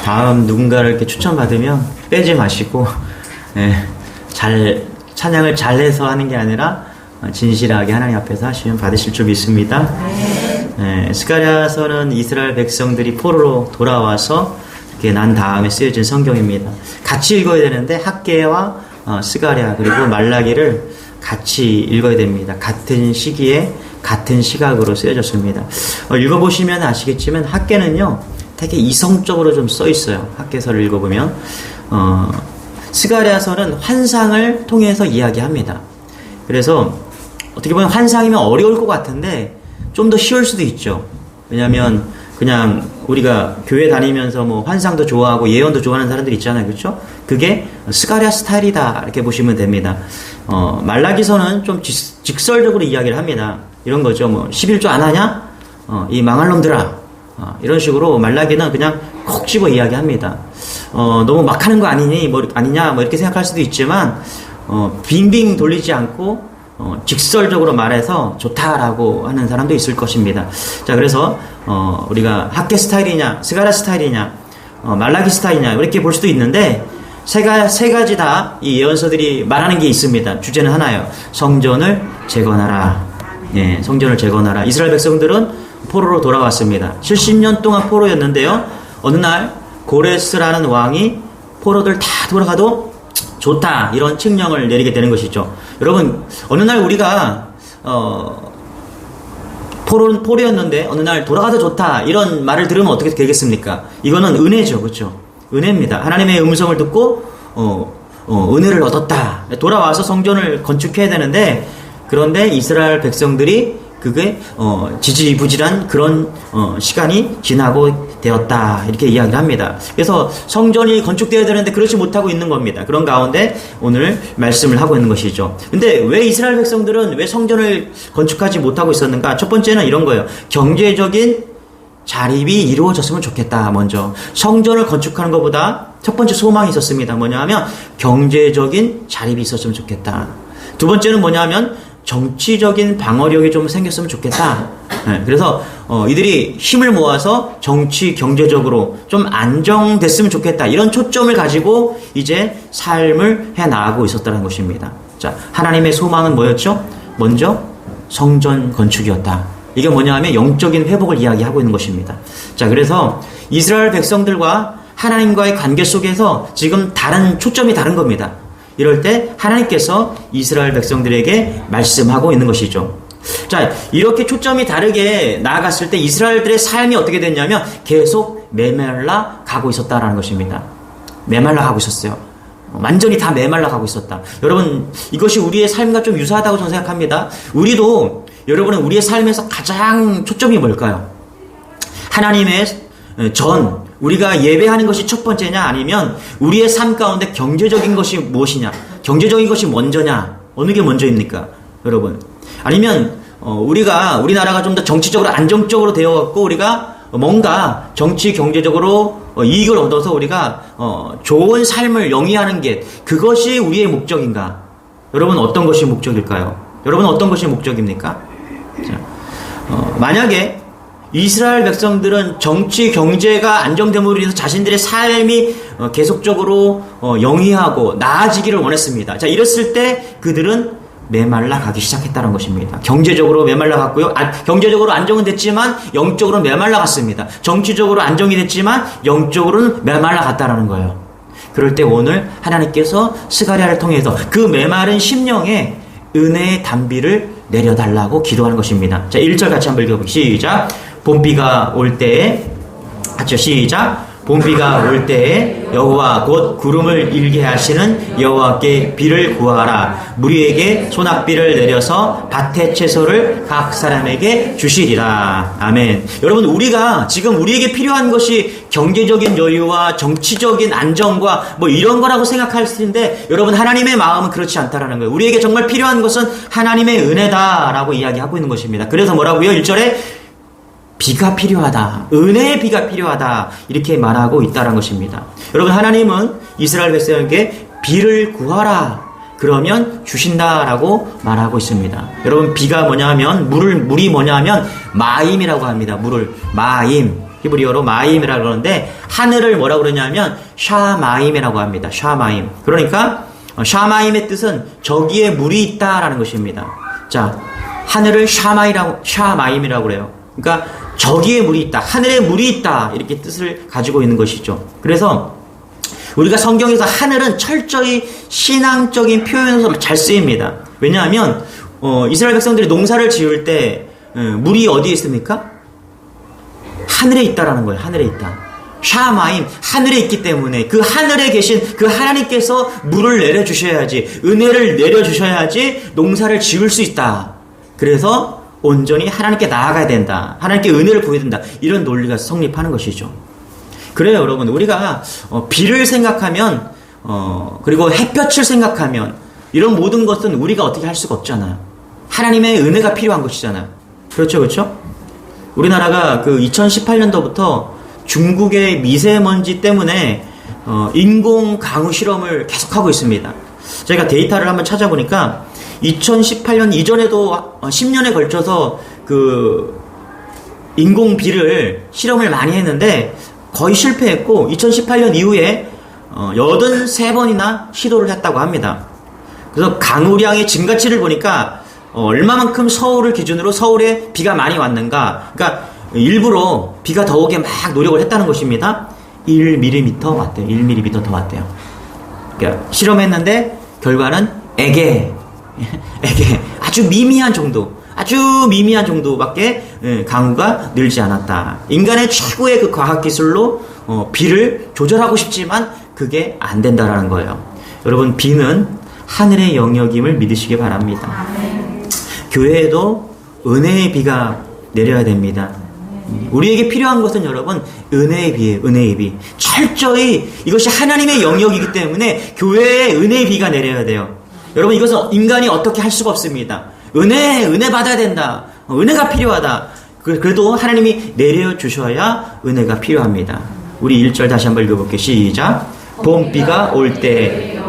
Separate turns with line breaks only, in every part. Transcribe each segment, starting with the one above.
다음 누군가를 이렇게 추천받으면 빼지 마시고, 찬양을 잘해서 하는 게 아니라 진실하게 하나님 앞에서 하시면 받으실 줄 믿습니다. 스가랴서는 이스라엘 백성들이 포로로 돌아와서 이렇게 난 다음에 쓰여진 성경입니다. 같이 읽어야 되는데 학개와 스가랴 그리고 말라기를 같이 읽어야 됩니다. 같은 시기에 같은 시각으로 쓰여졌습니다. 읽어보시면 아시겠지만 학개는요 되게 이성적으로 좀 써 있어요. 학개서를 읽어보면 스가랴서는 환상을 통해서 이야기합니다. 그래서 어떻게 보면 환상이면 어려울 것 같은데 좀 더 쉬울 수도 있죠. 왜냐하면 그냥 우리가 교회 다니면서 뭐 환상도 좋아하고 예언도 좋아하는 사람들 있잖아요. 그렇죠? 그게 스가랴 스타일이다 이렇게 보시면 됩니다. 말라기서는 좀 직설적으로 이야기를 합니다. 이런 거죠. 뭐 11조 안 하냐? 이 망할 놈들아. 이런 식으로 말라기는 그냥 콕 집어 이야기합니다. 너무 막 하는 거 아니냐 뭐 이렇게 생각할 수도 있지만 빙빙 돌리지 않고 직설적으로 말해서 좋다라고 하는 사람도 있을 것입니다. 자, 그래서 우리가 학개 스타일이냐, 스가랴 스타일이냐, 말라기 스타일이냐 이렇게 볼 수도 있는데 세 가지 다 이 예언서들이 말하는 게 있습니다. 주제는 하나예요. 성전을 재건하라. 성전을 재건하라. 이스라엘 백성들은 포로로 돌아왔습니다. 70년 동안 포로였는데요. 어느 날 고레스라는 왕이 포로들 다 돌아가도 좋다 이런 칙령을 내리게 되는 것이죠. 여러분 어느 날 우리가 포로였는데 어느 날 돌아가도 좋다 이런 말을 들으면 어떻게 되겠습니까? 이거는 은혜죠. 그렇죠? 은혜입니다. 하나님의 음성을 듣고 은혜를 얻었다. 돌아와서 성전을 건축해야 되는데 그런데 이스라엘 백성들이 그게 지지부진한 그런 시간이 지나고 되었다 이렇게 이야기를 합니다. 그래서 성전이 건축되어야 되는데 그렇지 못하고 있는 겁니다. 그런 가운데 오늘 말씀을 하고 있는 것이죠. 근데 왜 이스라엘 백성들은 왜 성전을 건축하지 못하고 있었는가? 첫 번째는 이런 거예요. 경제적인 자립이 이루어졌으면 좋겠다. 먼저 성전을 건축하는 것보다 첫 번째 소망이 있었습니다. 뭐냐 하면 경제적인 자립이 있었으면 좋겠다. 두 번째는 뭐냐 하면 정치적인 방어력이 좀 생겼으면 좋겠다. 그래서 이들이 힘을 모아서 정치, 경제적으로 좀 안정됐으면 좋겠다. 이런 초점을 가지고 이제 삶을 해나가고 있었다는 것입니다. 자, 하나님의 소망은 뭐였죠? 먼저 성전 건축이었다. 이게 뭐냐 하면 영적인 회복을 이야기하고 있는 것입니다. 자, 그래서 이스라엘 백성들과 하나님과의 관계 속에서 지금 초점이 다른 겁니다. 이럴 때 하나님께서 이스라엘 백성들에게 말씀하고 있는 것이죠. 자, 이렇게 초점이 다르게 나아갔을 때 이스라엘들의 삶이 어떻게 됐냐면 계속 메말라 가고 있었다라는 것입니다. 메말라 가고 있었어요. 완전히 다 메말라 가고 있었다. 여러분, 이것이 우리의 삶과 좀 유사하다고 저는 생각합니다. 여러분은 우리의 삶에서 가장 초점이 뭘까요? 하나님의 우리가 예배하는 것이 첫 번째냐 아니면 우리의 삶 가운데 경제적인 것이 무엇이냐, 경제적인 것이 먼저냐, 어느 게 먼저입니까? 여러분, 아니면 우리나라가 좀 더 정치적으로 안정적으로 되어갖고 우리가 뭔가 정치 경제적으로 이익을 얻어서 우리가 좋은 삶을 영위하는 게 그것이 우리의 목적인가? 여러분 어떤 것이 목적일까요? 여러분 어떤 것이 목적입니까? 자, 만약에 이스라엘 백성들은 정치, 경제가 안정됨으로 인해서 자신들의 삶이 계속적으로 영위하고 나아지기를 원했습니다. 자, 이랬을 때 그들은 메말라 가기 시작했다는 것입니다. 경제적으로 메말라 갔고요. 경제적으로 안정은 됐지만 영적으로는 메말라 갔습니다. 정치적으로 안정이 됐지만 영적으로는 메말라 갔다라는 거예요. 그럴 때 오늘 하나님께서 스가랴를 통해서 그 메마른 심령에 은혜의 단비를 내려달라고 기도하는 것입니다. 자, 1절 같이 한번 읽어보시죠. 시작. 봄비가 올 때에 같이 시작. 봄비가 올 때에 여호와 곧 구름을 일게 하시는 여호와께 비를 구하라. 무리에게 소낙비를 내려서 밭의 채소를 각 사람에게 주시리라. 아멘. 여러분, 지금 우리에게 필요한 것이 경제적인 여유와 정치적인 안정과 뭐 이런 거라고 생각할 텐데 여러분, 하나님의 마음은 그렇지 않다라는 거예요. 우리에게 정말 필요한 것은 하나님의 은혜다라고 이야기하고 있는 것입니다. 그래서 뭐라고요? 1절에 비가 필요하다. 은혜의 비가 필요하다. 이렇게 말하고 있다는 것입니다. 여러분, 하나님은 이스라엘 백성에게 비를 구하라. 그러면 주신다라고 말하고 있습니다. 여러분, 비가 뭐냐면 물이 뭐냐면 마임이라고 합니다. 마임. 히브리어로 마임이라고 그러는데 하늘을 뭐라고 그러냐면 샤마임이라고 합니다. 샤마임. 그러니까 샤마임의 뜻은 저기에 물이 있다라는 것입니다. 자, 하늘을 샤마임이라고 그래요. 그러니까 저기에 물이 있다. 하늘에 물이 있다. 이렇게 뜻을 가지고 있는 것이죠. 그래서 우리가 성경에서 하늘은 철저히 신앙적인 표현으로 잘 쓰입니다. 왜냐하면 이스라엘 백성들이 농사를 지을 때 물이 어디에 있습니까? 하늘에 있다라는 거예요. 하늘에 있다. 샤마임, 하늘에 있기 때문에 그 하늘에 계신 그 하나님께서 물을 내려주셔야지, 은혜를 내려주셔야지 농사를 지을 수 있다. 그래서 온전히 하나님께 나아가야 된다. 하나님께 은혜를 구해야 된다. 이런 논리가 성립하는 것이죠. 그래요, 여러분. 우리가 비를 생각하면 그리고 햇볕을 생각하면 이런 모든 것은 우리가 어떻게 할 수가 없잖아요. 하나님의 은혜가 필요한 것이잖아요. 그렇죠, 그렇죠? 우리나라가 그 2018년도부터 중국의 미세먼지 때문에 인공 강우 실험을 계속하고 있습니다. 제가 데이터를 한번 찾아보니까 2018년 이전에도 10년에 걸쳐서 그 인공 비를 실험을 많이 했는데 거의 실패했고 2018년 이후에 83번이나 시도를 했다고 합니다. 그래서 강우량의 증가치를 보니까 얼마만큼 서울을 기준으로 서울에 비가 많이 왔는가, 그러니까 일부러 비가 더 오게 막 노력을 했다는 것입니다. 1mm 왔대요. 1mm 더 왔대요. 그러니까 실험했는데 결과는 에게 아주 미미한 정도밖에 강우가 늘지 않았다. 인간의 최고의 그 과학기술로 비를 조절하고 싶지만 그게 안 된다라는 거예요. 여러분, 비는 하늘의 영역임을 믿으시기 바랍니다. 교회에도 은혜의 비가 내려야 됩니다. 우리에게 필요한 것은 여러분 은혜의 비예요. 은혜의 비. 철저히 이것이 하나님의 영역이기 때문에 교회에 은혜의 비가 내려야 돼요. 여러분, 이것은 인간이 어떻게 할 수가 없습니다. 은혜 받아야 된다. 은혜가 필요하다. 그래도 하나님이 내려주셔야 은혜가 필요합니다. 우리 1절 다시 한번 읽어볼게요. 시작. 봄비가 올 때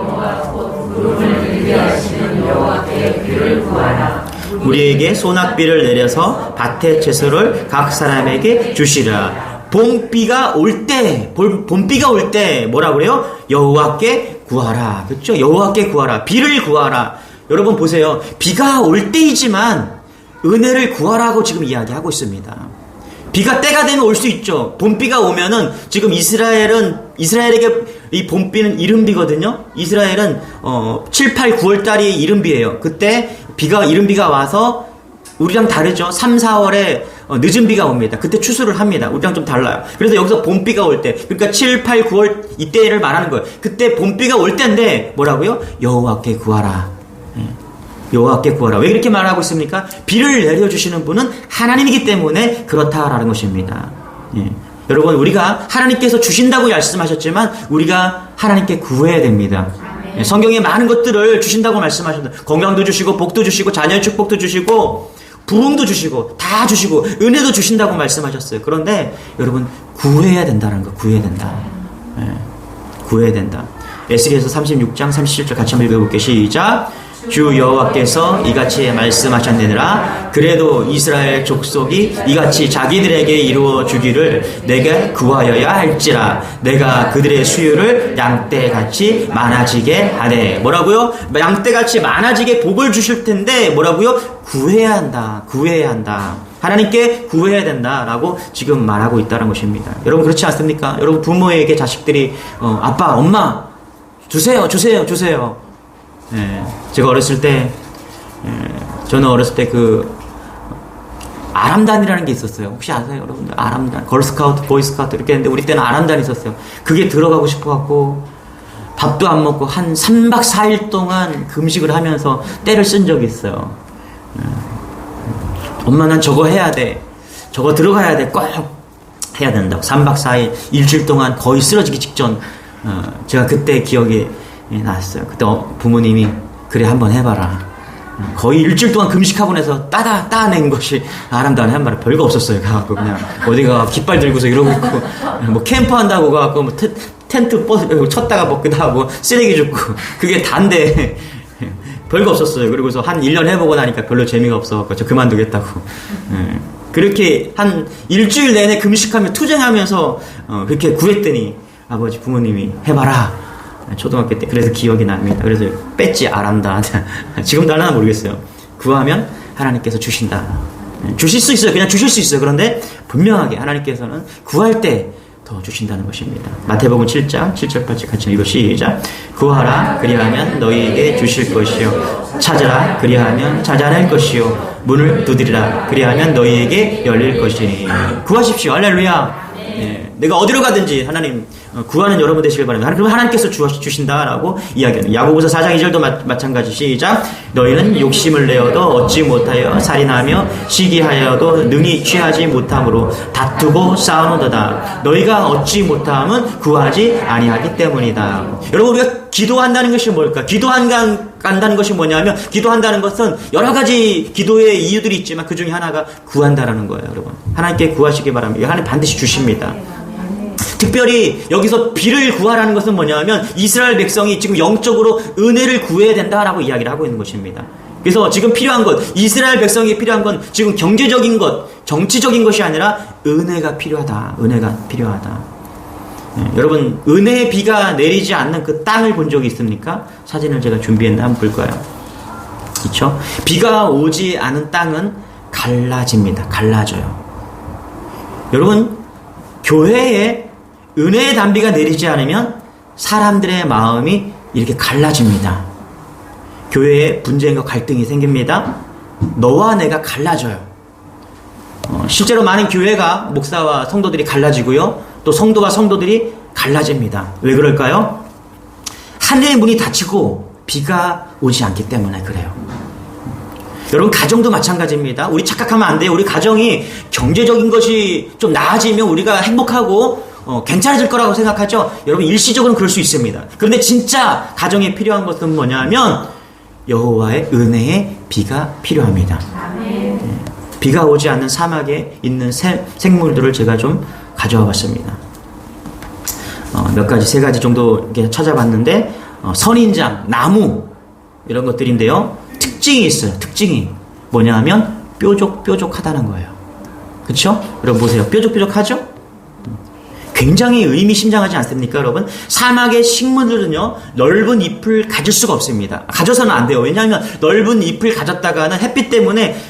우리에게 소낙비를 내려서 밭의 채소를 각 사람에게 주시라. 봄비가 올 때, 봄비가 올 때 뭐라 그래요? 여호와께 구하라. 그렇죠? 여호와께 구하라. 비를 구하라. 여러분 보세요. 비가 올 때이지만 은혜를 구하라고 지금 이야기하고 있습니다. 비가 때가 되면 올 수 있죠. 봄비가 오면은 지금 이스라엘에게 이 봄비는 이른비거든요. 이스라엘은 7, 8, 9월 달이 이른비예요. 그때 이른비가 와서 우리랑 다르죠. 3, 4월에 늦은 비가 옵니다. 그때 추수를 합니다. 우리랑 좀 달라요. 그래서 여기서 봄비가 올 때, 그러니까 7, 8, 9월 이때를 말하는 거예요. 그때 봄비가 올 때인데 뭐라고요? 여호와께 구하라. 여호와께 구하라. 왜 이렇게 말하고 있습니까? 비를 내려주시는 분은 하나님이기 때문에 그렇다라는 것입니다. 여러분, 우리가 하나님께서 주신다고 말씀하셨지만 우리가 하나님께 구해야 됩니다. 성경에 많은 것들을 주신다고 말씀하셨습니다. 건강도 주시고 복도 주시고 자녀의 축복도 주시고 부흥도 주시고 다 주시고 은혜도 주신다고 말씀하셨어요. 그런데 여러분, 구해야 된다는 거. 구해야 된다. 구해야 된다. 에스겔서 36장 37절 같이 한번 읽어볼게요. 시작. 주 여호와께서 이같이 말씀하셨느니라. 그래도 이스라엘 족속이 이같이 자기들에게 이루어 주기를 내가 구하여야 할지라. 내가 그들의 수요를 양떼같이 많아지게 하네. 뭐라고요? 양떼같이 많아지게 복을 주실 텐데 뭐라고요? 구해야 한다. 구해야 한다. 하나님께 구해야 된다라고 지금 말하고 있다는 것입니다. 여러분, 그렇지 않습니까? 여러분, 부모에게 자식들이 아빠, 엄마 주세요. 제가 어렸을 때, 저는 어렸을 때 아람단이라는 게 있었어요. 혹시 아세요, 여러분들? 아람단, 걸스카우트, 보이스카우트 이렇게 했는데 우리 때는 아람단이 있었어요. 그게 들어가고 싶어갖고 밥도 안 먹고 한 3박 4일 동안 금식을 하면서 때를 쓴 적이 있어요. 엄마, 난 저거 해야 돼. 저거 들어가야 돼. 꼭 해야 된다고. 3박 4일, 일주일 동안 거의 쓰러지기 직전, 제가 그때 기억이 났어요. 그때 부모님이 그래 한번 해봐라. 거의 일주일 동안 금식하고 나서 따낸 것이 아람단에 한 말이 별거 없었어요. 가갖고 그냥 어디가 깃발 들고서 이러고 있고, 뭐 캠프 한다고 가갖고 뭐 텐트 버스 쳤다가 먹기도 하고 쓰레기 줍고 그게 단데 별거 없었어요. 그리고서 한 1년 해보고 나니까 별로 재미가 없어갖고 저 그만두겠다고. 그렇게 한 일주일 내내 금식하며 투쟁하면서 그렇게 구했더니 아버지 부모님이 해봐라. 초등학교 때 그래서 기억이 납니다. 그래서 뺐지 아란다. 지금도 하나 모르겠어요. 구하면 하나님께서 주신다. 주실 수 있어요. 그냥 주실 수 있어요. 그런데 분명하게 하나님께서는 구할 때 더 주신다는 것입니다. 마태복음 7장 7절까지 같이 읽어 시작. 구하라 그리하면 너희에게 주실 것이요 찾으라 그리하면 찾아낼 것이요 문을 두드리라 그리하면 너희에게 열릴 것이니. 구하십시오. 할렐루야. 예, 내가 어디로 가든지 하나님 구하는 여러분 되시길 바랍니다. 그러면 하나님께서 주신다라고 이야기하는 야고보서 4장 2절도 마찬가지 시작. 너희는 욕심을 내어도 얻지 못하여 살인하며 시기하여도 능히 취하지 못함으로 다투고 싸우노도다. 너희가 얻지 못함은 구하지 아니하기 때문이다. 여러분 우리가 기도한다는 것이 뭘까? 기도한다는 것이 뭐냐면 기도한다는 것은 여러 가지 기도의 이유들이 있지만 그 중에 하나가 구한다라는 거예요. 여러분 하나님께 구하시기 바랍니다. 하나님 반드시 주십니다. 특별히 여기서 비를 구하라는 것은 뭐냐면 이스라엘 백성이 지금 영적으로 은혜를 구해야 된다라고 이야기를 하고 있는 것입니다. 그래서 지금 필요한 것, 이스라엘 백성이 필요한 건 지금 경제적인 것, 정치적인 것이 아니라 은혜가 필요하다. 은혜가 필요하다. 네, 여러분 은혜의 비가 내리지 않는 그 땅을 본 적이 있습니까? 사진을 제가 준비했는데 한번 볼까요? 그렇죠? 비가 오지 않은 땅은 갈라집니다. 갈라져요. 여러분 교회에 은혜의 단비가 내리지 않으면 사람들의 마음이 이렇게 갈라집니다. 교회에 분쟁과 갈등이 생깁니다. 너와 내가 갈라져요. 실제로 많은 교회가 목사와 성도들이 갈라지고요. 또 성도와 성도들이 갈라집니다. 왜 그럴까요? 하늘의 문이 닫히고 비가 오지 않기 때문에 그래요. 여러분 가정도 마찬가지입니다. 우리 착각하면 안 돼요. 우리 가정이 경제적인 것이 좀 나아지면 우리가 행복하고 괜찮아질 거라고 생각하죠. 여러분 일시적으로는 그럴 수 있습니다. 그런데 진짜 가정에 필요한 것은 뭐냐면 여호와의 은혜의 비가 필요합니다. 네. 비가 오지 않는 사막에 있는 생물들을 제가 좀 가져와 봤습니다. 몇 가지, 세 가지 정도 이렇게 찾아봤는데 선인장, 나무 이런 것들인데요. 특징이 있어요. 특징이 뭐냐 하면 뾰족뾰족하다는 거예요. 그렇죠? 여러분 보세요. 뾰족뾰족하죠? 굉장히 의미심장하지 않습니까, 여러분? 사막의 식물들은요, 넓은 잎을 가질 수가 없습니다. 가져서는 안 돼요. 왜냐하면 넓은 잎을 가졌다가는 햇빛 때문에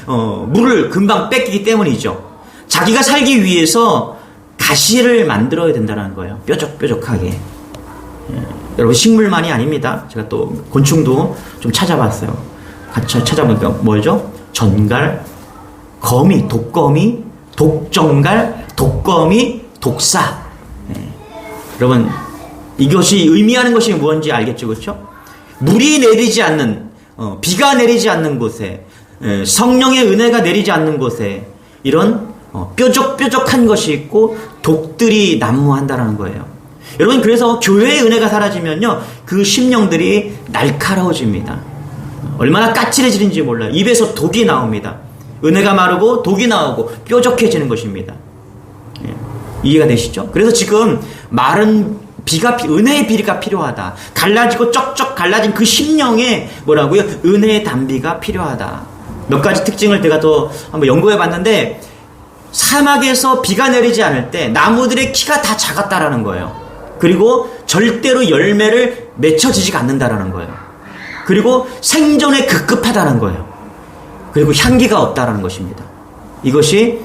물을 금방 뺏기기 때문이죠. 자기가 살기 위해서 가시를 만들어야 된다는 거예요. 뾰족뾰족하게. 예, 여러분 식물만이 아닙니다. 제가 또 곤충도 좀 찾아봤어요. 같이 찾아보니까 뭐죠? 전갈, 거미, 독거미, 독전갈, 독거미, 독사. 여러분 이것이 의미하는 것이 무엇인지 알겠죠? 그렇죠? 물이 내리지 않는 비가 내리지 않는 곳에 성령의 은혜가 내리지 않는 곳에 이런 뾰족뾰족한 것이 있고 독들이 난무한다라는 거예요. 여러분 그래서 교회의 은혜가 사라지면요 그 심령들이 날카로워집니다. 얼마나 까칠해지는지 몰라요. 입에서 독이 나옵니다. 은혜가 마르고 독이 나오고 뾰족해지는 것입니다. 이해가 되시죠? 그래서 지금 마른 비가 은혜의 비가 필요하다. 갈라지고 쩍쩍 갈라진 그 심령에 뭐라고요? 은혜의 단비가 필요하다. 몇 가지 특징을 제가 또 한번 연구해 봤는데 사막에서 비가 내리지 않을 때 나무들의 키가 다 작았다라는 거예요. 그리고 절대로 열매를 맺혀지지가 않는다라는 거예요. 그리고 생존에 급급하다는 거예요. 그리고 향기가 없다라는 것입니다. 이것이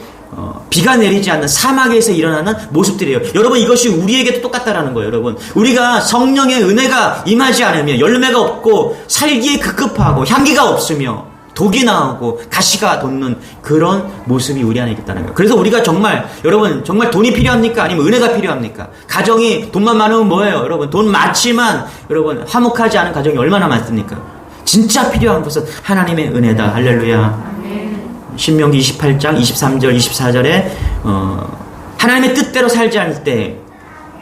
비가 내리지 않는 사막에서 일어나는 모습들이에요. 여러분 이것이 우리에게도 똑같다라는 거예요. 여러분 우리가 성령의 은혜가 임하지 않으면 열매가 없고 살기에 급급하고 향기가 없으며 독이 나오고 가시가 돋는 그런 모습이 우리 안에 있다는 거예요. 그래서 우리가 정말 여러분 정말 돈이 필요합니까? 아니면 은혜가 필요합니까? 가정이 돈만 많으면 뭐예요? 여러분 돈 많지만 여러분 화목하지 않은 가정이 얼마나 많습니까? 진짜 필요한 것은 하나님의 은혜다. 할렐루야. 신명기 28장 23절 24절에 하나님의 뜻대로 살지 않을 때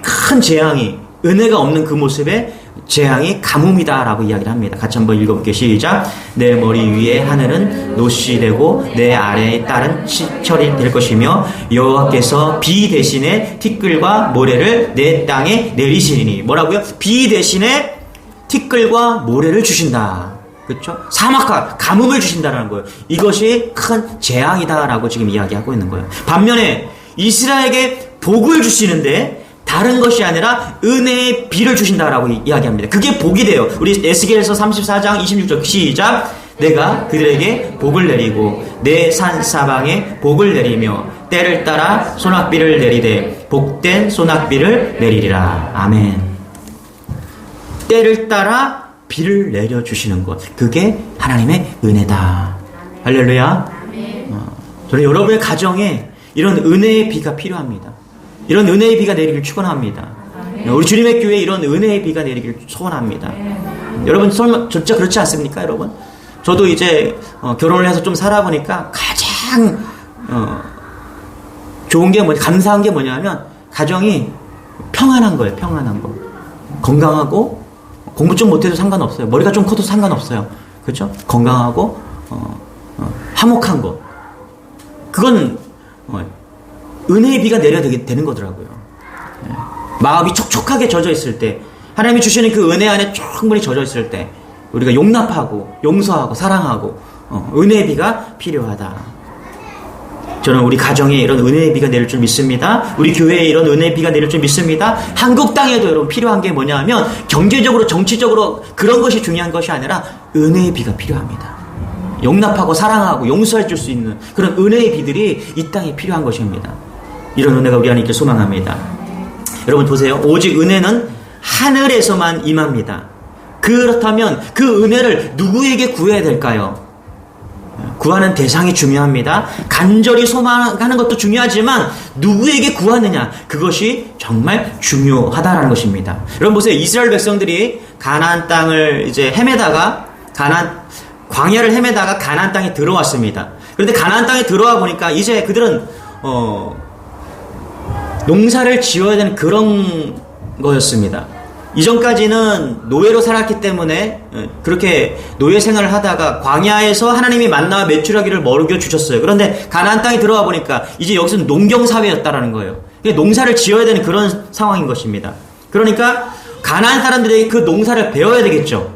큰 재앙이 은혜가 없는 그 모습에 재앙이 가뭄이다 라고 이야기를 합니다. 같이 한번 읽어볼게요. 시작. 내 머리 위에 하늘은 노시 되고 내 아래에 딸은 시철이 될 것이며 여호와께서 비 대신에 티끌과 모래를 내 땅에 내리시리니. 뭐라고요? 비 대신에 티끌과 모래를 주신다. 그렇죠? 사막과 가뭄을 주신다라는 거예요. 이것이 큰 재앙이다라고 지금 이야기하고 있는 거예요. 반면에 이스라엘에게 복을 주시는데 다른 것이 아니라 은혜의 비를 주신다라고 이야기합니다. 그게 복이 돼요. 우리 에스겔서 34장 26절 시작. 내가 그들에게 복을 내리고 내 산 사방에 복을 내리며 때를 따라 소낙비를 내리되 복된 소낙비를 내리리라. 아멘. 때를 따라 비를 내려주시는 것, 그게 하나님의 은혜다. 할렐루야. 저는 여러분의 가정에 이런 은혜의 비가 필요합니다. 이런 은혜의 비가 내리길 축원합니다. 우리 주님의 교회에 이런 은혜의 비가 내리길 소원합니다. 여러분 설마 진짜 그렇지 않습니까, 여러분? 저도 이제 결혼을 해서 좀 살아보니까 가장 좋은 게 감사한 게 뭐냐면 가정이 평안한 거예요. 평안한 거. 건강하고 공부 좀 못해도 상관없어요. 머리가 좀 커도 상관없어요. 그렇죠? 건강하고 화목한 거. 그건 은혜의 비가 내려야 되는 거더라고요. 마음이 촉촉하게 젖어 있을 때, 하나님이 주시는 그 은혜 안에 충분히 젖어 있을 때 우리가 용납하고 용서하고 사랑하고 은혜의 비가 필요하다. 저는 우리 가정에 이런 은혜의 비가 내릴 줄 믿습니다. 우리 교회에 이런 은혜의 비가 내릴 줄 믿습니다. 한국 땅에도 여러분 필요한 게 뭐냐면 경제적으로 정치적으로 그런 것이 중요한 것이 아니라 은혜의 비가 필요합니다. 용납하고 사랑하고 용서해 줄 수 있는 그런 은혜의 비들이 이 땅에 필요한 것입니다. 이런 은혜가 우리 안에 있길 소망합니다. 여러분 보세요. 오직 은혜는 하늘에서만 임합니다. 그렇다면 그 은혜를 누구에게 구해야 될까요? 구하는 대상이 중요합니다. 간절히 소망하는 것도 중요하지만 누구에게 구하느냐, 그것이 정말 중요하다는 것입니다. 여러분 보세요. 이스라엘 백성들이 가나안 땅을 이제 헤매다가 광야를 헤매다가 가나안 땅에 들어왔습니다. 그런데 가나안 땅에 들어와 보니까 이제 그들은 농사를 지어야 되는 그런 거였습니다. 이전까지는 노예로 살았기 때문에 그렇게 노예 생활을 하다가 광야에서 하나님이 만나와 메추라기를 먹여 주셨어요. 그런데 가나안 땅에 들어와 보니까 이제 여기서는 농경사회였다라는 거예요. 농사를 지어야 되는 그런 상황인 것입니다. 그러니까 가나안 사람들에게 그 농사를 배워야 되겠죠.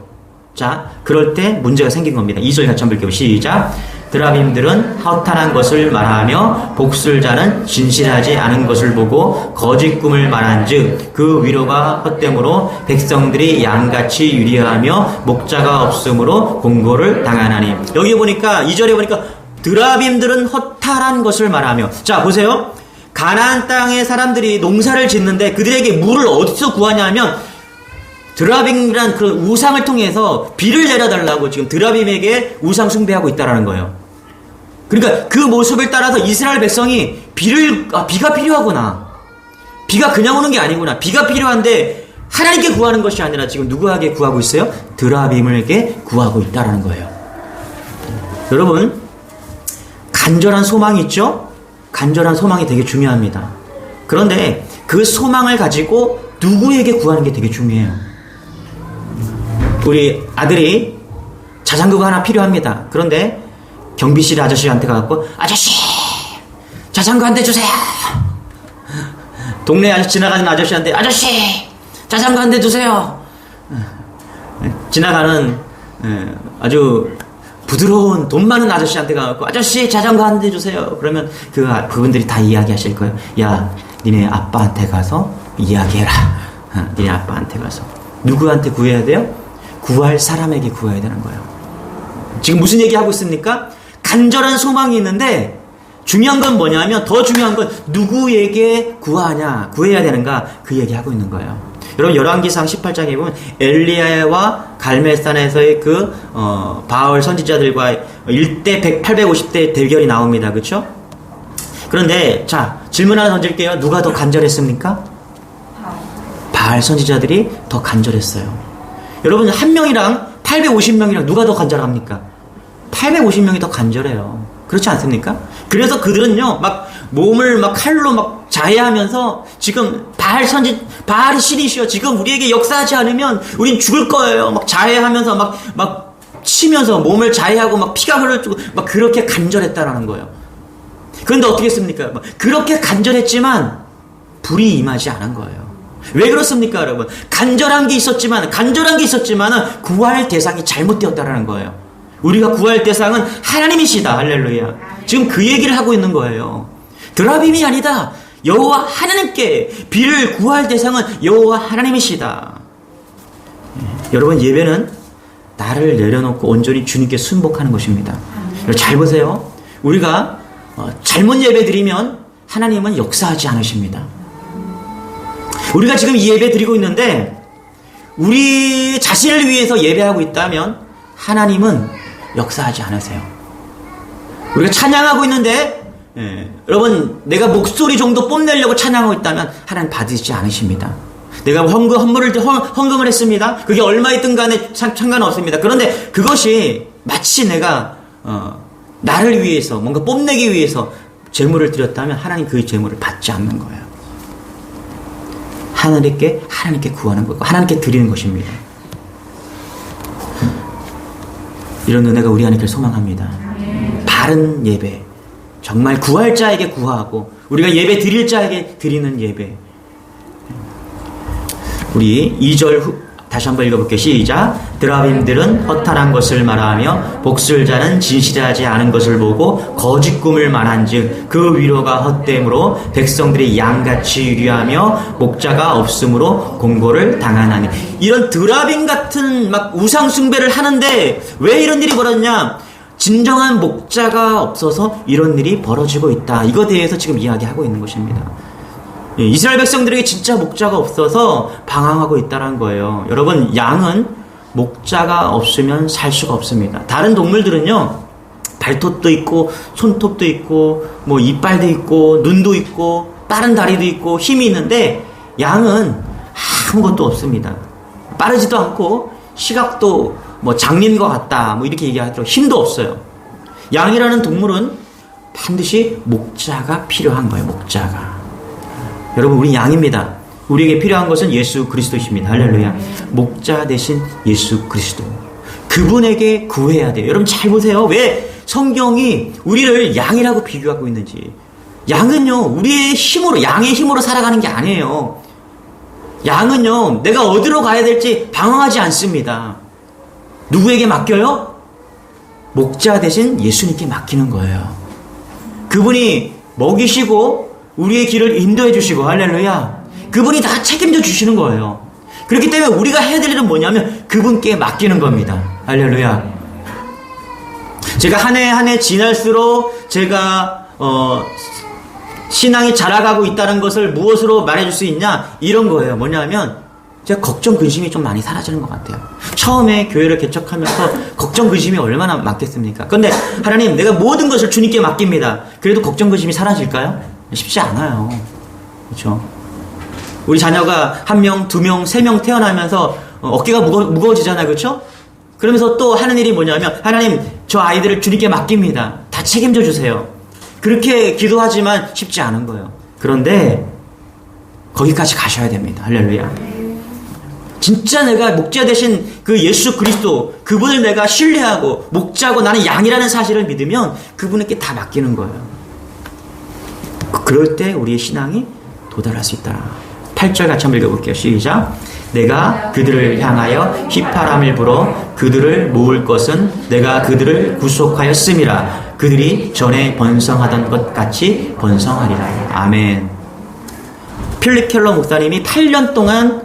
자, 그럴 때 문제가 생긴 겁니다. 2절 같이 한번 볼게요. 시작. 드라빔들은 허탄한 것을 말하며 복술자는 진실하지 않은 것을 보고 거짓 꿈을 말한즉 그 위로가 헛됨으로 백성들이 양같이 유리하며 목자가 없으므로 공고를 당하나니. 여기 보니까 2절에 보니까 드라빔들은 허탄한 것을 말하며. 자 보세요. 가나안 땅의 사람들이 농사를 짓는데 그들에게 물을 어디서 구하냐면 드라빔이란 그런 우상을 통해서 비를 내려달라고 지금 드라빔에게 우상 숭배하고 있다라는 거예요. 그러니까 그 모습을 따라서 이스라엘 백성이 비가 필요하구나. 비가 그냥 오는 게 아니구나. 비가 필요한데 하나님께 구하는 것이 아니라 지금 누구에게 구하고 있어요? 드라빔에게 구하고 있다라는 거예요. 여러분, 간절한 소망이 있죠? 간절한 소망이 되게 중요합니다. 그런데 그 소망을 가지고 누구에게 구하는 게 되게 중요해요. 우리 아들이 자전거가 하나 필요합니다. 그런데 경비실 아저씨한테 가갖고 아저씨 자전거 한 대 주세요. 동네 아저씨 지나가는 아저씨한테 아저씨 자전거 한 대 주세요. 지나가는 아주 부드러운 돈 많은 아저씨한테 가갖고 아저씨 자전거 한 대 주세요. 그러면 그분들이 다 이야기하실 거예요. 야, 니네 아빠한테 가서 이야기해라. 니네 아빠한테 가서. 누구한테 구해야 돼요? 구할 사람에게 구해야 되는 거예요. 지금 무슨 얘기하고 있습니까? 간절한 소망이 있는데 중요한 건 뭐냐면, 더 중요한 건 누구에게 구해야 되는가, 그 얘기하고 있는 거예요. 여러분 열왕기상 18장에 보면 엘리야와 갈멜산에서의 바알 선지자들과 1대 850대 대결이 나옵니다. 그렇죠? 그런데 자, 질문 하나 던질게요. 누가 더 간절했습니까? 바알 선지자들이 더 간절했어요. 여러분 한 명이랑 850명이랑 누가 더 간절합니까? 850명이 더 간절해요. 그렇지 않습니까? 그래서 그들은요, 막 몸을 막 칼로 막 자해하면서 지금 바알이 신이시여, 지금 우리에게 역사하지 않으면 우린 죽을 거예요. 막 자해하면서 막 치면서 몸을 자해하고 막 피가 흘러주고 막 그렇게 간절했다라는 거예요. 그런데 어떻게 했습니까? 막 그렇게 간절했지만 불이 임하지 않은 거예요. 왜 그렇습니까, 여러분? 간절한 게 있었지만 구할 대상이 잘못되었다라는 거예요. 우리가 구할 대상은 하나님이시다. 할렐루야. 지금 그 얘기를 하고 있는 거예요. 드라빔이 아니다. 여호와 하나님께 비를 구할 대상은 여호와 하나님이시다. 여러분, 예배는 나를 내려놓고 온전히 주님께 순복하는 것입니다. 잘 보세요. 우리가 잘못 예배 드리면 하나님은 역사하지 않으십니다. 우리가 지금 이 예배 드리고 있는데 우리 자신을 위해서 예배하고 있다면 하나님은 역사하지 않으세요. 우리가 찬양하고 있는데 여러분, 내가 목소리 정도 뽐내려고 찬양하고 있다면 하나님 받으시지 않으십니다. 내가 헌금을 했습니다. 그게 얼마이든 간에 상관없습니다. 그런데 그것이 마치 내가 나를 위해서 뭔가 뽐내기 위해서 제물을 드렸다면 하나님 그 제물을 받지 않는 거예요. 하나님께 구하는 거고 하나님께 드리는 것입니다. 이런 은혜가 우리 안에 있길 소망합니다. 바른 예배, 정말 구할 자에게 구하고 우리가 예배 드릴 자에게 드리는 예배. 우리 2절 다시 한번 읽어볼게요. 시작. 드라빔들은 허탄한 것을 말하며 복술자는 진실하지 않은 것을 보고 거짓 꿈을 말한즉 그 위로가 헛됨으로 백성들이 양같이 유리하며 목자가 없으므로 공고를 당하나니. 이런 드라빔 같은 막 우상 숭배를 하는데 왜 이런 일이 벌어졌냐? 진정한 목자가 없어서 이런 일이 벌어지고 있다. 이거에 대해서 지금 이야기하고 있는 것입니다. 이스라엘 백성들에게 진짜 목자가 없어서 방황하고 있다는 거예요. 여러분, 양은 목자가 없으면 살 수가 없습니다. 다른 동물들은요, 발톱도 있고 손톱도 있고 뭐 이빨도 있고 눈도 있고 빠른 다리도 있고 힘이 있는데 양은 아무것도 없습니다. 빠르지도 않고 시각도 뭐 장님과 같다 뭐 이렇게 얘기하더라고요. 힘도 없어요. 양이라는 동물은 반드시 목자가 필요한 거예요. 목자가. 여러분, 우리 양입니다. 우리에게 필요한 것은 예수 그리스도이십니다. 할렐루야. 목자 대신 예수 그리스도. 그분에게 구해야 돼요. 여러분 잘 보세요. 왜 성경이 우리를 양이라고 비교하고 있는지. 양은요, 우리의 힘으로, 양의 힘으로 살아가는 게 아니에요. 양은요, 내가 어디로 가야 될지 방황하지 않습니다. 누구에게 맡겨요? 목자 대신 예수님께 맡기는 거예요. 그분이 먹이시고 우리의 길을 인도해 주시고, 할렐루야. 그분이 다 책임져 주시는 거예요. 그렇기 때문에 우리가 해야 될 일은 뭐냐면 그분께 맡기는 겁니다. 할렐루야. 제가 한 해 지날수록 제가 신앙이 자라가고 있다는 것을 무엇으로 말해줄 수 있냐? 이런 거예요. 뭐냐면 제가 걱정 근심이 좀 많이 사라지는 것 같아요. 처음에 교회를 개척하면서 걱정 근심이 얼마나 많겠습니까? 그런데 하나님, 내가 모든 것을 주님께 맡깁니다. 그래도 걱정 근심이 사라질까요? 쉽지 않아요. 그렇죠? 우리 자녀가 1명, 2명, 3명 태어나면서 어깨가 무거워지잖아요. 그렇죠? 그러면서 또 하는 일이 뭐냐면 하나님, 저 아이들을 주님께 맡깁니다. 다 책임져 주세요. 그렇게 기도하지만 쉽지 않은 거예요. 그런데 거기까지 가셔야 됩니다. 할렐루야. 진짜 내가 목자 대신 그 예수 그리스도, 그분을 내가 신뢰하고 목자고 나는 양이라는 사실을 믿으면 그분에게 다 맡기는 거예요. 그럴 때 우리의 신앙이 도달할 수 있다. 8절 같이 한번 읽어볼게요. 시작. 내가 그들을 향하여 휘파람을 불어 그들을 모을 것은 내가 그들을 구속하였음이라. 그들이 전에 번성하던 것 같이 번성하리라. 아멘. 필립 켈러 목사님이 8년 동안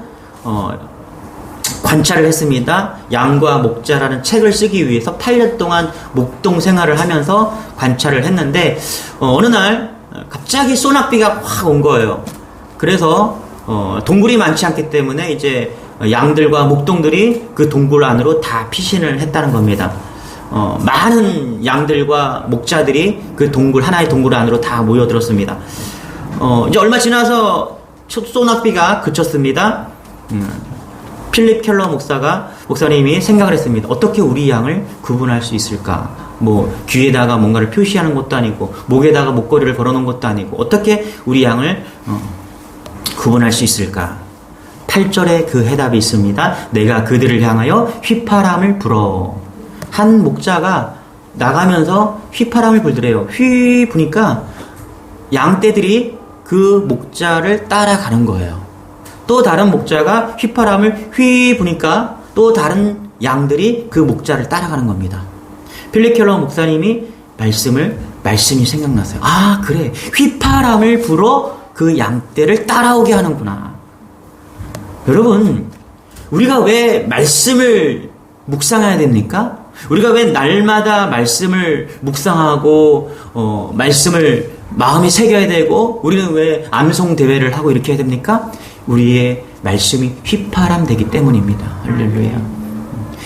관찰을 했습니다. 양과 목자라는 책을 쓰기 위해서 8년 동안 목동 생활을 하면서 관찰을 했는데 어느 날 갑자기 소낙비가 확 온 거예요. 그래서 동굴이 많지 않기 때문에 이제 양들과 목동들이 그 동굴 안으로 다 피신을 했다는 겁니다. 많은 양들과 목자들이 그 동굴, 하나의 동굴 안으로 다 모여들었습니다. 이제 얼마 지나서 소낙비가 그쳤습니다. 필립 켈러 목사님이 생각을 했습니다. 어떻게 우리 양을 구분할 수 있을까? 뭐 귀에다가 뭔가를 표시하는 것도 아니고 목에다가 목걸이를 걸어놓은 것도 아니고 어떻게 우리 양을 구분할 수 있을까? 8절에 그 해답이 있습니다. 내가 그들을 향하여 휘파람을 불어. 한 목자가 나가면서 휘파람을 불더래요. 휘 부니까 양떼들이 그 목자를 따라가는 거예요. 또 다른 목자가 휘파람을 휘 부니까 또 다른 양들이 그 목자를 따라가는 겁니다. 필립 켈러 목사님이 말씀이 생각났어요. 아, 그래. 휘파람을 불어 그 양떼를 따라오게 하는구나. 여러분, 우리가 왜 말씀을 묵상해야 됩니까? 우리가 왜 날마다 말씀을 묵상하고 말씀을 마음에 새겨야 되고 우리는 왜 암송 대회를 하고 이렇게 해야 됩니까? 우리의 말씀이 휘파람 되기 때문입니다. 할렐루야.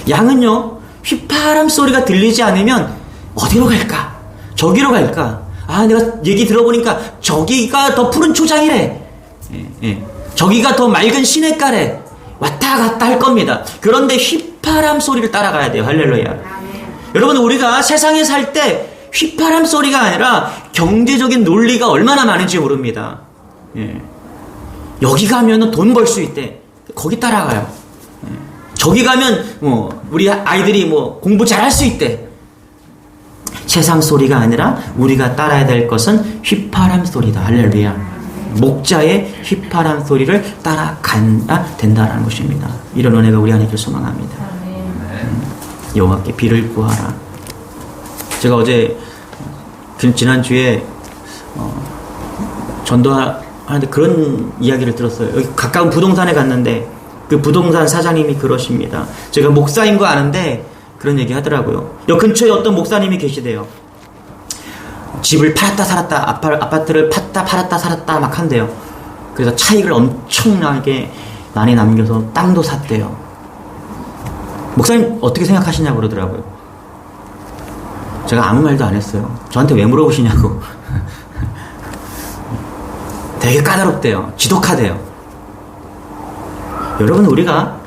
양은요, 휘파람 소리가 들리지 않으면 어디로 갈까? 저기로 갈까? 아, 내가 얘기 들어보니까 저기가 더 푸른 초장이래. 저기가 더 맑은 시냇가래. 왔다 갔다 할 겁니다. 그런데 휘파람 소리를 따라가야 돼요. 할렐루야. 여러분, 우리가 세상에 살 때 휘파람 소리가 아니라 경제적인 논리가 얼마나 많은지 모릅니다. 여기 가면 돈 벌 수 있대. 거기 따라가요. 저기 가면 우리 아이들이 공부 잘할 수 있대. 세상 소리가 아니라 우리가 따라야 될 것은 휘파람 소리다. 할렐루야. 목자의 휘파람 소리를 따라가야 된다는 것입니다. 이런 은혜가 우리 안에 있길 소망합니다. 여호와께 비를 구하라. 제가 어제 지난주에 전도하는데 그런 이야기를 들었어요. 여기 가까운 부동산에 갔는데 그 부동산 사장님이 그러십니다. 제가 목사인 거 아는데 그런 얘기 하더라고요. 여 근처에 어떤 목사님이 계시대요. 집을 팔았다 살았다, 아파트를 팔았다 살았다 막 한대요. 그래서 차익을 엄청나게 많이 남겨서 땅도 샀대요. 목사님 어떻게 생각하시냐고 그러더라고요. 제가 아무 말도 안 했어요. 저한테 왜 물어보시냐고. 되게 까다롭대요. 지독하대요. 여러분, 우리가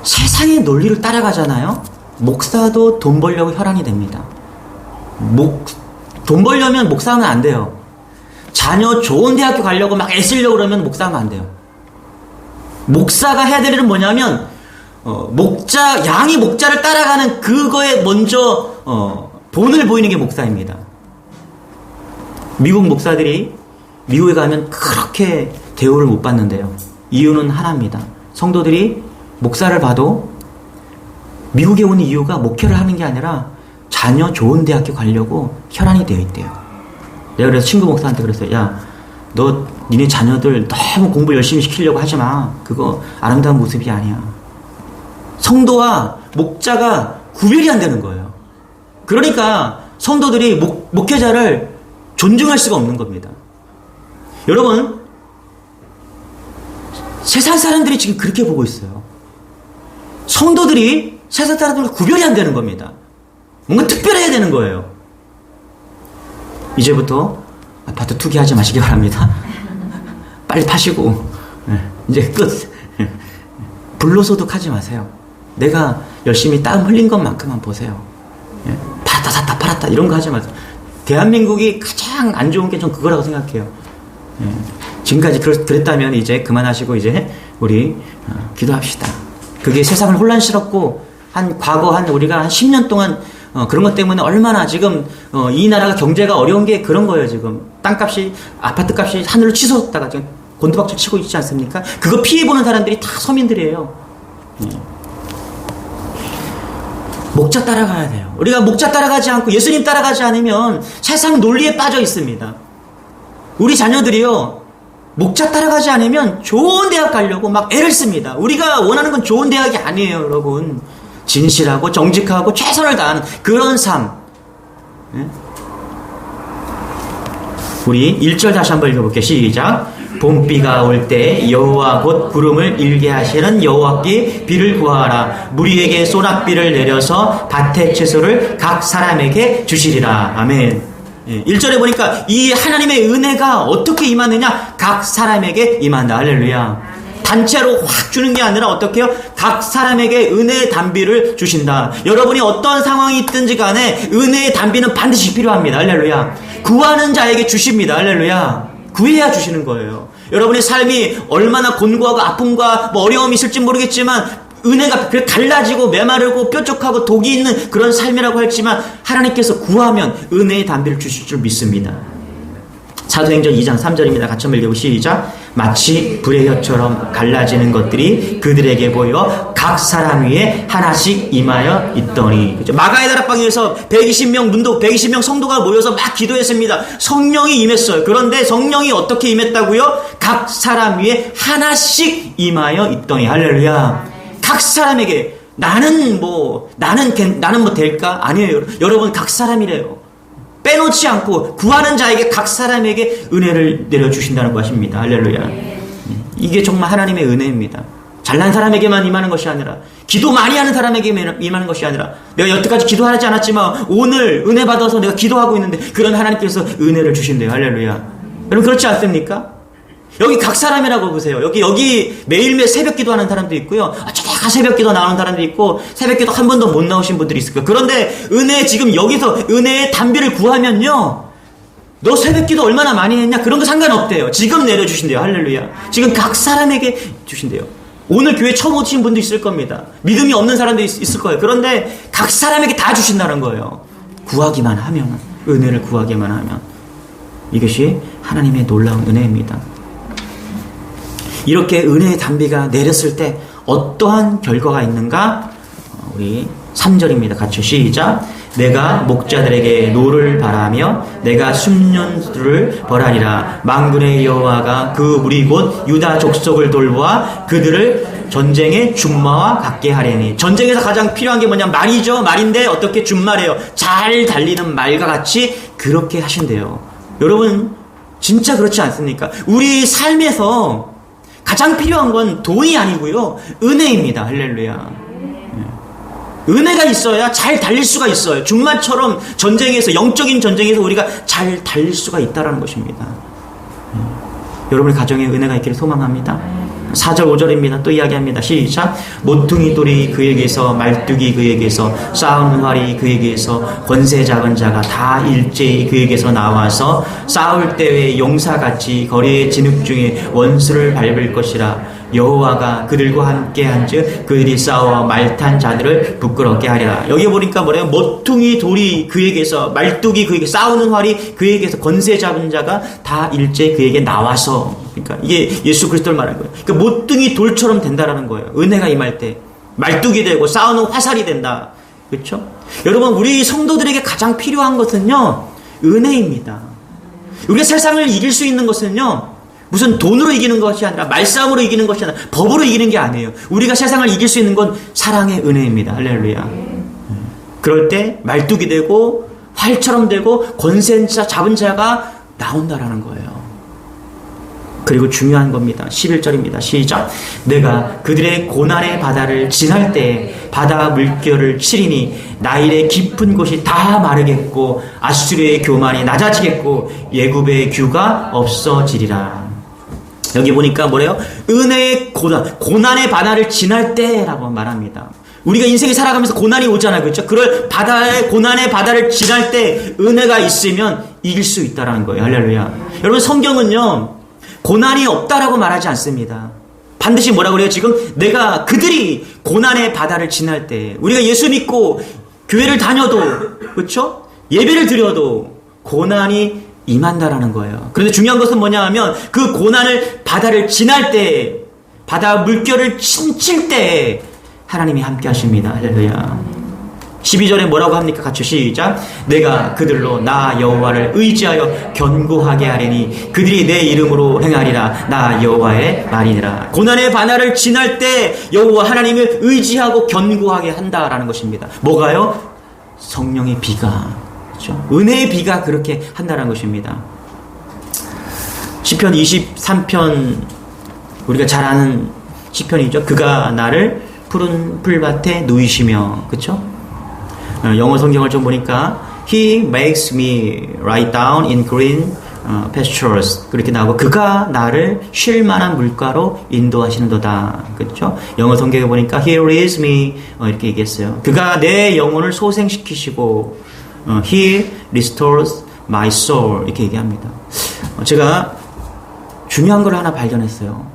세상의 논리를 따라가잖아요. 목사도 돈 벌려고 혈안이 됩니다. 돈 벌려면 목사하면 안 돼요. 자녀 좋은 대학교 가려고 막 애쓰려고 그러면 목사하면 안 돼요. 목사가 해야 될 일은 뭐냐면 양이 목자를 따라가는 그거에 먼저 본을 보이는 게 목사입니다. 미국 목사들이 미국에 가면 그렇게 대우를 못 받는데요. 이유는 하나입니다. 성도들이 목사를 봐도 미국에 온 이유가 목회를 하는 게 아니라 자녀 좋은 대학교 가려고 혈안이 되어 있대요. 내가 그래서 친구 목사한테 그랬어요. 야, 너 니네 자녀들 너무 공부 열심히 시키려고 하지 마. 그거 아름다운 모습이 아니야. 성도와 목자가 구별이 안 되는 거예요. 그러니까 성도들이 목회자를 존중할 수가 없는 겁니다. 여러분, 세상 사람들이 지금 그렇게 보고 있어요. 성도들이 세상 사람들과 구별이 안 되는 겁니다. 뭔가 특별해야 되는 거예요. 이제부터 아파트 투기하지 마시기 바랍니다. 빨리 파시고 이제 끝. 불로소득하지 마세요. 내가 열심히 땀 흘린 것만큼만 보세요. 팔았다 샀다 팔았다 이런 거 하지 마세요. 대한민국이 가장 안 좋은 게 전 그거라고 생각해요. 지금까지 그랬다면 이제 그만하시고 이제 우리 기도합시다. 그게 세상을 혼란스럽고 과거 우리가 한 10년 동안 그런 것 때문에 얼마나 지금 이 나라가 경제가 어려운 게 그런 거예요. 지금 땅값이 아파트값이 하늘로 치솟았다가 지금 곤두박질 치고 있지 않습니까? 그거 피해보는 사람들이 다 서민들이에요. 목자 따라가야 돼요. 우리가 목자 따라가지 않고 예수님 따라가지 않으면 세상 논리에 빠져 있습니다. 우리 자녀들이요, 목자 따라가지 않으면 좋은 대학 가려고 막 애를 씁니다. 우리가 원하는 건 좋은 대학이 아니에요, 여러분. 진실하고 정직하고 최선을 다하는 그런 삶. 우리 1절 다시 한번 읽어볼게요. 시작. 봄비가 올 때 여호와 곧 구름을 일게 하시는 여호와께 비를 구하라. 무리에게 소낙비를 내려서 밭의 채소를 각 사람에게 주시리라. 아멘. 1절에 보니까 이 하나님의 은혜가 어떻게 임하느냐? 각 사람에게 임한다. 할렐루야. 단체로 확 주는 게 아니라 어떻게 해요? 각 사람에게 은혜의 단비를 주신다. 여러분이 어떤 상황이 있든지 간에 은혜의 단비는 반드시 필요합니다. 할렐루야. 구하는 자에게 주십니다. 할렐루야. 구해야 주시는 거예요. 여러분의 삶이 얼마나 곤고하고 아픔과 어려움이 있을지 모르겠지만 은혜가 갈라지고 메마르고 뾰족하고 독이 있는 그런 삶이라고 했지만 하나님께서 구하면 은혜의 단비를 주실 줄 믿습니다. 사도행전 2장 3절입니다. 같이 한번 읽어보시죠. 시작. 마치 불의 혀처럼 갈라지는 것들이 그들에게 보여 각 사람 위에 하나씩 임하여 있더니. 그렇죠? 마가의 다락방에서 120명 문도 120명 성도가 모여서 막 기도했습니다. 성령이 임했어요. 그런데 성령이 어떻게 임했다고요? 각 사람 위에 하나씩 임하여 있더니. 할렐루야. 각 사람에게. 나는 뭐 될까? 아니에요. 여러분 각 사람이래요. 빼놓지 않고 구하는 자에게 각 사람에게 은혜를 내려주신다는 것입니다. 할렐루야. 이게 정말 하나님의 은혜입니다. 잘난 사람에게만 임하는 것이 아니라, 기도 많이 하는 사람에게 임하는 것이 아니라, 내가 여태까지 기도하지 않았지만 오늘 은혜 받아서 내가 기도하고 있는데 그런 하나님께서 은혜를 주신대요. 할렐루야. 여러분 그렇지 않습니까? 여기 각 사람이라고 보세요. 여기 매일매일 새벽 기도하는 사람도 있고요. 저다가 새벽 기도 나오는 사람도 있고, 새벽 기도 한 번도 못 나오신 분들이 있을 거예요. 그런데 지금 여기서 은혜의 담비를 구하면요, 너 새벽 기도 얼마나 많이 했냐? 그런 거 상관없대요. 지금 내려주신대요. 할렐루야. 지금 각 사람에게 주신대요. 오늘 교회 처음 오신 분도 있을 겁니다. 믿음이 없는 사람도 있을 거예요. 그런데 각 사람에게 다 주신다는 거예요. 구하기만 하면, 은혜를 구하기만 하면. 이것이 하나님의 놀라운 은혜입니다. 이렇게 은혜의 담비가 내렸을 때 어떠한 결과가 있는가? 우리 3절입니다. 같이 시작. 내가 목자들에게 노를 바라며 내가 숨년수를 벌하리라. 만군의 여호와가 그 무리 곧 유다 족속을 돌보아 그들을 전쟁의 준마와 같게 하려니. 전쟁에서 가장 필요한 게 뭐냐? 말이죠. 말인데 어떻게 준말이에요? 잘 달리는 말과 같이 그렇게 하신대요. 여러분 진짜 그렇지 않습니까? 우리 삶에서 가장 필요한 건 돈이 아니고요, 은혜입니다. 할렐루야. 은혜가 있어야 잘 달릴 수가 있어요. 준마처럼 전쟁에서, 영적인 전쟁에서 우리가 잘 달릴 수가 있다는 것입니다. 여러분의 가정에 은혜가 있기를 소망합니다. 4절 5절입니다. 또 이야기합니다. 시작. 모퉁이 돌이 그에게서, 말뚝이 그에게서, 싸우는 활이 그에게서, 권세 작은 자가 다 일제히 그에게서 나와서 싸울 때의 용사같이 거리의 진흙 중에 원수를 밟을 것이라. 여호와가 그들과 함께 한즉 그들이 싸워 말탄 자들을 부끄럽게 하리라. 여기 보니까 뭐래요? 모퉁이 돌이 그에게서, 말뚝이 그에게, 싸우는 활이 그에게서, 권세 잡은 자가 다 일제히 그에게 나와서. 그러니까 이게 예수 그리스도를 말하는 거예요. 그러니까 모퉁이 돌처럼 된다라는 거예요. 은혜가 임할 때 말뚝이 되고 싸우는 화살이 된다. 그렇죠? 여러분 우리 성도들에게 가장 필요한 것은요, 은혜입니다. 우리가 세상을 이길 수 있는 것은요, 무슨 돈으로 이기는 것이 아니라, 말싸움으로 이기는 것이 아니라, 법으로 이기는 게 아니에요. 우리가 세상을 이길 수 있는 건 사랑의 은혜입니다. 할렐루야. 그럴 때 말뚝이 되고 활처럼 되고 권세 잡은 자가 나온다라는 거예요. 그리고 중요한 겁니다. 11절입니다. 시작. 내가 그들의 고난의 바다를 지날 때 바다 물결을 치리니 나일의 깊은 곳이 다 마르겠고 아수르의 교만이 낮아지겠고 예굽의 규가 없어지리라. 여기 보니까 뭐래요? 은혜의 고난의 바다를 지날 때라고 말합니다. 우리가 인생에 살아가면서 고난이 오잖아요. 그렇죠? 그럴 고난의 바다를 지날 때 은혜가 있으면 이길 수 있다는 거예요. 할렐루야. 여러분 성경은요, 고난이 없다라고 말하지 않습니다. 반드시 뭐라고 그래요? 지금 내가 그들이 고난의 바다를 지날 때, 우리가 예수 믿고 교회를 다녀도, 그렇죠? 예배를 드려도 고난이 임한다라는 거예요. 그런데 중요한 것은 뭐냐 하면 그 바다를 지날 때, 바다 물결을 칠 때 하나님이 함께 하십니다. 할렐루야. 12절에 뭐라고 합니까? 같이 시작. 내가 그들로 나 여호와를 의지하여 견고하게 하리니 그들이 내 이름으로 행하리라. 나 여호와의 말이니라. 고난의 바다를 지날 때 여호와 하나님을 의지하고 견고하게 한다라는 것입니다. 뭐가요? 성령의 비가, 그렇죠? 은혜의 비가 그렇게 한다는 것입니다. 시편 23편, 우리가 잘 아는 시편이죠. 그가 나를 푸른 풀밭에 누이시며, 그렇죠? 영어 성경을 좀 보니까 He makes me lie down in green pastures 그렇게 나오고, 그가 나를 쉴 만한 물가로 인도하시는도다. 그렇죠? 영어 성경에 보니까 He leads me 이렇게 얘기했어요. 그가 내 영혼을 소생시키시고 He restores my soul 이렇게 얘기합니다. 제가 중요한 걸 하나 발견했어요.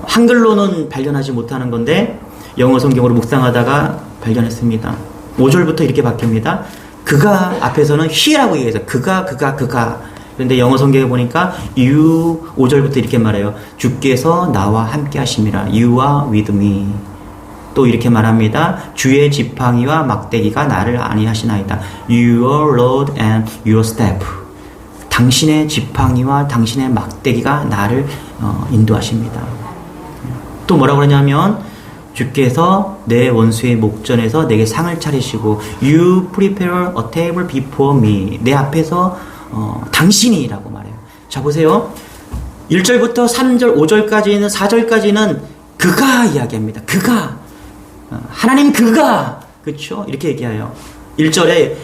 한글로는 발견하지 못하는 건데 영어 성경으로 묵상하다가 발견했습니다. 5절부터 이렇게 바뀝니다. 그가 앞에서는 he라고 얘기해서 그가 그런데 영어 성경에 보니까 you 5절부터 이렇게 말해요. 주께서 나와 함께 하심이라. You are with me. 또 이렇게 말합니다. 주의 지팡이와 막대기가 나를 안위하시나이다. Your rod and your staff. 당신의 지팡이와 당신의 막대기가 나를 인도하십니다. 또 뭐라고 그러냐면 주께서 내 원수의 목전에서 내게 상을 차리시고 You prepare a table before me. 내 앞에서 당신이라고 말해요. 자 보세요. 1절부터 3절, 5절까지는 4절까지는 그가 이야기합니다. 그가 하나님 그가 그렇죠? 이렇게 얘기해요. 1절에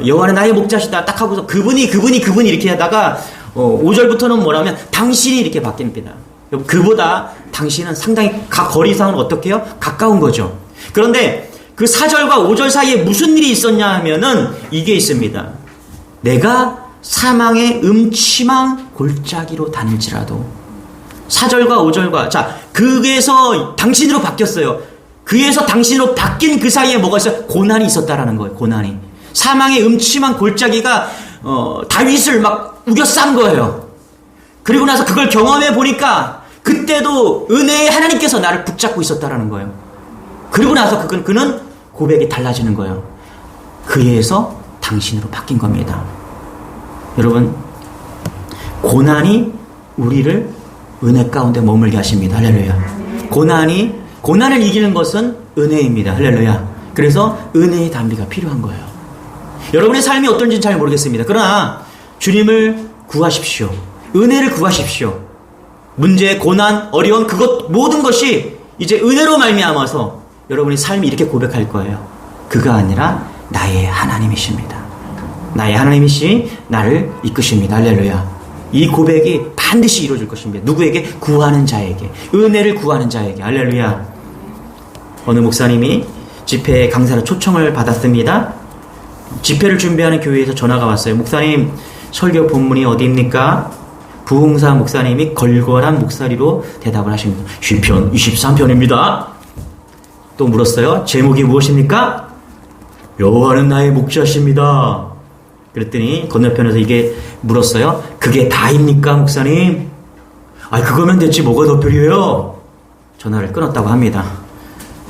여호와는 나의 목자시다 딱 하고서 그분이 이렇게 하다가 5절부터는 뭐라면 당신이 이렇게 바뀝니다. 그보다 당신은 상당히 거리상은 어떻게 해요? 가까운 거죠. 그런데 그 4절과 5절 사이에 무슨 일이 있었냐 하면은 이게 있습니다. 내가 사망의 음침한 골짜기로 다닐지라도 4절과 5절과 자 그에서 당신으로 바뀌었어요. 그에서 당신으로 바뀐 그 사이에 뭐가 있어요? 고난이 있었다라는 거예요. 고난이. 사망의 음침한 골짜기가 다윗을 막 우겨싼 거예요. 그리고 나서 그걸 경험해 보니까 그때도 은혜의 하나님께서 나를 붙잡고 있었다라는 거예요. 그리고 나서 그는 고백이 달라지는 거예요. 그에서 당신으로 바뀐 겁니다. 여러분 고난이 우리를 은혜 가운데 머물게 하십니다. 할렐루야. 고난을 이기는 것은 은혜입니다. 할렐루야. 그래서 은혜의 담비가 필요한 거예요. 여러분의 삶이 어떤지는 잘 모르겠습니다. 그러나 주님을 구하십시오. 은혜를 구하십시오. 문제, 고난, 어려움 그것 모든 것이 이제 은혜로 말미암아서 여러분의 삶이 이렇게 고백할 거예요. 그가 아니라 나의 하나님이십니다. 나의 하나님이시 나를 이끄십니다. 할렐루야. 이 고백이 반드시 이루어질 것입니다. 누구에게? 구하는 자에게. 은혜를 구하는 자에게. 할렐루야. 어느 목사님이 집회 강사로 초청을 받았습니다. 집회를 준비하는 교회에서 전화가 왔어요. 목사님, 설교 본문이 어디입니까? 부흥사 목사님이 걸걸한 목소리로 대답을 하십니다. 시편 23편입니다. 또 물었어요. 제목이 무엇입니까? 여호와는 나의 목자십니다. 그랬더니 건너편에서 이게 물었어요. 그게 다입니까 목사님? 그거면 됐지 뭐가 더 필요해요? 전화를 끊었다고 합니다.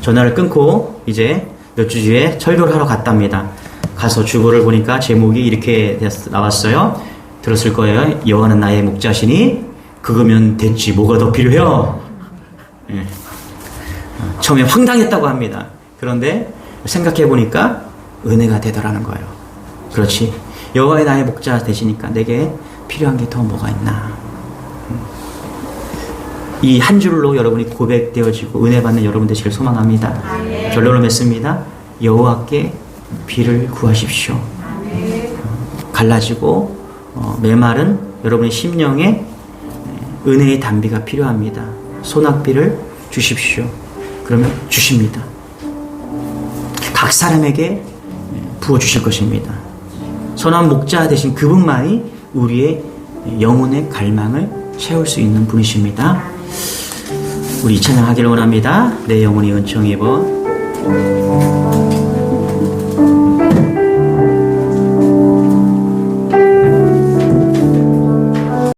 전화를 끊고 이제 몇 주 뒤에 설교를 하러 갔답니다. 가서 주보를 보니까 제목이 이렇게 나왔어요. 들었을 거예요. 여호와는 나의 목자시니 그거면 됐지 뭐가 더 필요해요? 예. 처음에 황당했다고 합니다. 그런데 생각해 보니까 은혜가 되더라는 거예요. 그렇지. 여호와의 나의 목자 되시니까 내게 필요한 게 더 뭐가 있나. 이 한 줄로 여러분이 고백되어지고 은혜 받는 여러분 되시길 소망합니다. 결론을 맺습니다. 여호와께 비를 구하십시오. 갈라지고 메마른 여러분의 심령에 은혜의 담비가 필요합니다. 소낙비를 주십시오. 그러면 주십니다. 각 사람에게 부어주실 것입니다. 선한 목자 되신 그분만이 우리의 영혼의 갈망을 채울 수 있는 분이십니다. 우리 이 찬양하기를 원합니다. 내 영혼이 은총 입어